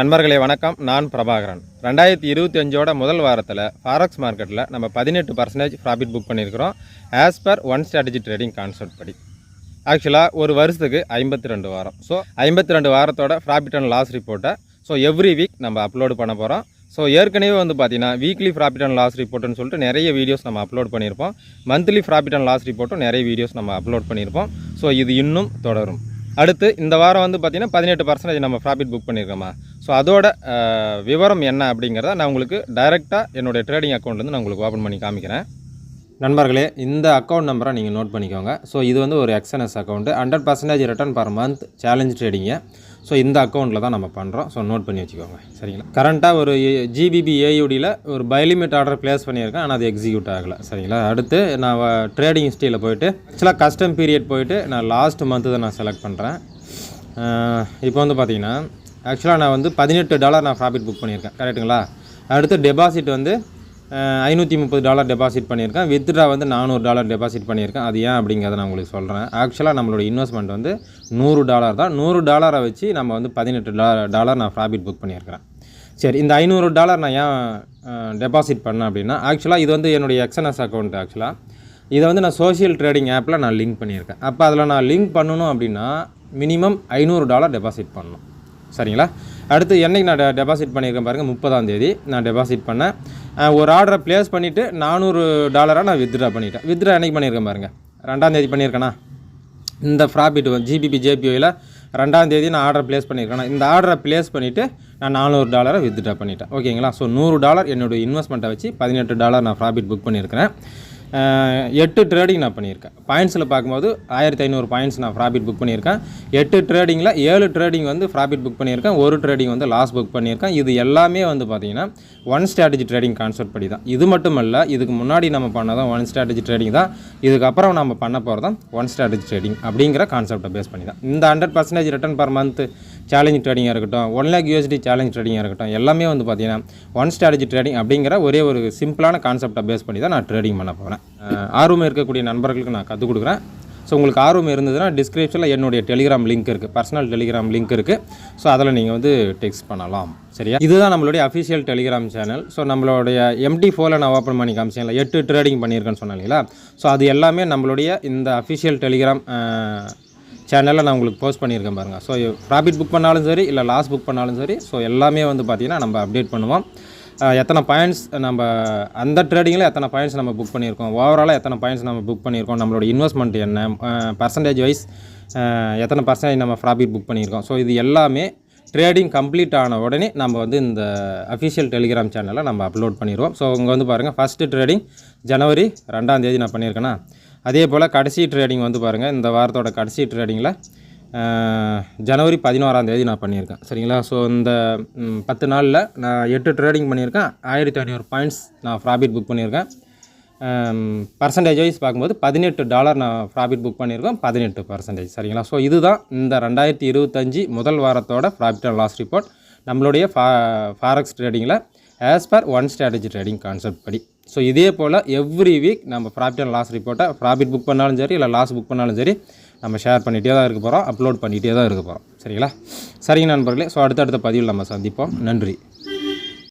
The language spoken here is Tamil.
நண்பர்களே வணக்கம். நான் பிரபாகரன். 2025ஓட முதல் வாரத்தில் ஃபாரெக்ஸ் மார்க்கெட்டில் நம்ம 18% ப்ராஃபிட் புக் பண்ணியிருக்கிறோம். As per one strategy trading concept படி. ஆக்சுவலாக ஒரு வருஷத்துக்கு 52 வாரம். ஸோ 52 வாரத்தோட ப்ராஃபிட் அண்ட் லாஸ் ரிப்போர்ட்டை எவ்ரி வீக் நம்ம அப்லோடு பண்ண போகிறோம். ஏற்கனவே பார்த்தீங்கன்னா வீக்லி ப்ராஃபிட் அண்ட் லாஸ் ரிப்போர்ட்டுன்னு சொல்லிட்டு நிறைய வீடியோஸ் நம்ம அப்லோட் பண்ணியிருப்போம். மந்த்லி ப்ராஃபிட் அண்ட் லாஸ் ரிப்போர்ட்டும் நிறைய வீடியோஸ் நம்ம அப்லோட் பண்ணியிருப்போம். இது இன்னும் தொடரும். அடுத்து இந்த வாரம் பார்த்தீங்கன்னா 18% நம்ம ப்ராஃபிட் புக் பண்ணியிருக்கோமா. அதோட விவரம் என்ன அப்படிங்கிறத நான் உங்களுக்கு டைரெக்டாக என்னுடைய ட்ரேடிங் அக்கௌண்ட்லேருந்து நான் உங்களுக்கு ஓப்பன் பண்ணி காமிக்கிறேன். நண்பர்களே, இந்த அக்கௌண்ட் நம்பரை நீங்கள் நோட் பண்ணிக்கோங்க. இது ஒரு XNS account, 100% return per month challenge ட்ரேடிங்கு. இந்த அக்கௌண்ட்டில் தான் நம்ம பண்ணுறோம். நோட் பண்ணி வச்சுக்கோங்க, சரிங்களா. கரண்ட்டாக ஒரு ஜிபிபி ஏயுடியில் ஒரு பை லிமிட் ஆர்டர் ப்ளேஸ் பண்ணியிருக்கேன், ஆனால் அது எக்ஸிக்யூட் ஆகலை, சரிங்களா. அடுத்து நான் ட்ரேடிங் ஹிஸ்ட்ரியில் போய்ட்டு ஆக்சுவலாக கஸ்டம் பீரியட் போய்ட்டு நான் லாஸ்ட் மந்த்து தான் நான் செலக்ட் பண்ணுறேன். இப்போ பார்த்தீங்கன்னா ஆக்சுவலாக நான் $18 நான் ப்ராஃபிட் புக் பண்ணியிருக்கேன், கரெக்டுங்களா. அடுத்து டெபாசிட் $530 டெபாசிட் பண்ணியிருக்கேன். வித்ட்ரா $400 டெபாசிட் பண்ணியிருக்கேன். அது ஏன் அப்படிங்கிறத நான் உங்களுக்கு சொல்கிறேன். ஆக்சுவலாக நம்மளோட இன்வெஸ்ட்மெண்ட் $100 தான். $100 வச்சு நம்ம $18 நான் ப்ராஃபிட் புக் பண்ணியிருக்கிறேன். சரி, இந்த $500 நான் ஏன் டெபாசிட் பண்ணேன் அப்படின்னா, ஆக்சுவலாக இது என்னுடைய எக்ஸ்என்எஸ் அக்கௌண்ட். ஆக்சுவலாக இதை நான் சோஷியல் ட்ரேடிங் ஆப்பில் நான் லிங்க் பண்ணியிருக்கேன். அப்போ அதில் நான் லிங்க் பண்ணணும் அப்படின்னா மினிமம் $500 டெபாசிட் பண்ணணும், சரிங்களா. அடுத்து என்றைக்கு நான் டெபாசிட் பண்ணியிருக்கேன் பாருங்கள், 30ஆம் தேதி நான் டெபாசிட் பண்ணேன். ஒரு ஆர்டரை ப்ளேஸ் பண்ணிவிட்டு $400 நான் வித்ட்ரா பண்ணிட்டேன். வித்ட்ரா என்றைக்கு பண்ணியிருக்கேன் பாருங்கள், 2ஆம் தேதி பண்ணியிருக்கேனா. இந்த ப்ராஃபிட் ஜிபிபி ஜேபிஓயில் 2ஆம் தேதி நான் ஆர்டர் ப்ளேஸ் பண்ணியிருக்கேன். இந்த ஆர்டரை ப்ளேஸ் பண்ணிவிட்டு நான் $400 வித்ட்ரா பண்ணிட்டேன், ஓகேங்களா. $100 என்னுடைய இன்வெஸ்ட்மெண்ட்டை வச்சு $18 நான் ப்ராஃபிட் புக் பண்ணியிருக்கிறேன். 8 ட்ரேடிங் நான் பண்ணியிருக்கேன். பாயிண்ட்ஸில் பார்க்கும்போது 1500 பாயிண்ட்ஸ் நான் ப்ராஃபிட் புக் பண்ணியிருக்கேன். 8 ட்ரேடிங்கில் 7 ட்ரேடிங் ப்ராஃபிட் புக் பண்ணியிருக்கேன். ஒரு ட்ரேடிங் லாஸ் புக் பண்ணியிருக்கேன். இது எல்லாமே பார்த்தீங்கன்னா ஒன் ஸ்ட்ராட்டஜி ட்ரேடிங் கான்செப்ட் படி தான். இது மட்டும் இல்லை, இதுக்கு முன்னாடி நம்ம பண்ணதான் ஒன் ஸ்ட்ராட்டஜி ட்ரேடிங் தான். இதுக்கப்புறம் நம்ம பண்ண போகிறது தான் ஒன் ஸ்ட்ராட்டஜி ட்ரேடிங் அப்படிங்கிற கான்செப்டை பேஸ் பண்ணி தான். இந்த 100% ரிட்டர்ன் பர் மந்த் சேலஞ்ச் ட்ரேடிங்காக இருக்கட்டும், $1 lakh USD சேலஞ்ச் ட்ரேடிங்காக இருக்கட்டும், எல்லாமே பார்த்தீங்கன்னா ஒன் ஸ்ட்ராட்டஜி ட்ரேடிங் அப்படிங்கிற ஒரே ஒரு சிம்பிளான கான்செப்டை பேஸ் பண்ணி தான் நான் ட்ரேடிங் பண்ண போகிறேன். ஆர்வம் இருக்கக்கூடிய நண்பர்களுக்கு நான் கற்றுக் கொடுக்குறேன். உங்களுக்கு ஆர்வம் இருந்ததுன்னா டிஸ்கிரிப்ஷனில் என்னுடைய டெலிகிராம் லிங்க் இருக்குது, பர்சனல் டெலிகிராம் லிங்க் இருக்குது. அதில் நீங்கள் டெக்ஸ்ட் பண்ணலாம், சரியா. இதுதான் நம்மளுடைய அஃபிஷியல் டெலிகிராம் சேனல். நம்மளுடைய MT4 நான் ஓப்பன் பண்ணி காமிச்சேன்ல, 8 ட்ரேடிங் பண்ணியிருக்கேன்னு சொன்னேன் இல்லைங்களா. அது எல்லாமே நம்மளுடைய இந்த அஃபிஷியல் டெலிகிராம் சேனலில் நான் உங்களுக்கு போஸ்ட் பண்ணியிருக்கேன் பாருங்கள். ப்ராஃபிட் புக் பண்ணாலும் சரி, இல்லை லாஸ் புக் பண்ணாலும் சரி, எல்லாமே பார்த்திங்கன்னா நம்ம அப்டேட் பண்ணுவோம். எத்தனை பாயிண்ட்ஸ் நம்ம அந்த ட்ரேடிங்கில் எத்தனை பாயிண்ட்ஸ் நம்ம புக் பண்ணியிருக்கோம், ஓவராலாக எத்தனை பாயிண்ட்ஸ் நம்ம புக் பண்ணியிருக்கோம், நம்மளோட இன்வெஸ்ட்மெண்ட் என்ன, பர்சன்டேஜ் வைஸ் எத்தனை பர்சன்டேஜ் நம்ம ப்ராஃபிட் புக் பண்ணியிருக்கோம். இது எல்லாமே ட்ரேடிங் கம்ப்ளீட் ஆன உடனே நம்ம இந்த அஃபிஷியல் டெலிகிராம் சேனலில் நம்ம அப்லோட் பண்ணிடுவோம். இங்கே பாருங்கள், ஃபஸ்ட்டு ட்ரேடிங் ஜனவரி 2ஆம் தேதி நான் பண்ணியிருக்கேன்னா, அதே போல் கடைசி ட்ரேடிங் பாருங்கள், இந்த வாரத்தோட கடைசி ட்ரேடிங்கில் ஜனவரி 11ஆம் தேதி நான் பண்ணியிருக்கேன், சரிங்களா. இந்த 10 நாளில் நான் 8 ட்ரேடிங் பண்ணியிருக்கேன். 1500 பாயிண்ட்ஸ் நான் ப்ராஃபிட் புக் பண்ணியிருக்கேன். பர்சன்டேஜ் வைஸ் பார்க்கும்போது $18 நான் ப்ராஃபிட் புக் பண்ணியிருக்கேன், 18%, சரிங்களா. இதுதான் இந்த 2025 முதல் வாரத்தோட ப்ராஃபிட் அண்ட் லாஸ் ரிப்போர்ட் நம்மளுடைய ஃபாரெக்ஸ் ட்ரேடிங்கில் as per one strategy trading concept படி. இதே போல் எவ்ரி வீக் நம்ம ப்ராஃபிட் அண்ட் லாஸ் ரிப்போர்ட்டை ப்ராஃபிட் புக் பண்ணாலும் சரி, இல்லை லாஸ் புக் பண்ணாலும் சரி, நம்ம ஷேர் பண்ணிகிட்டே தான் இருக்க போகிறோம், அப்லோட் பண்ணிகிட்டே தான் இருக்க போகிறோம், சரிங்களா. சரிங்க நண்பர்களே, அடுத்தடுத்த பதிவில் நம்ம சந்திப்போம். நன்றி.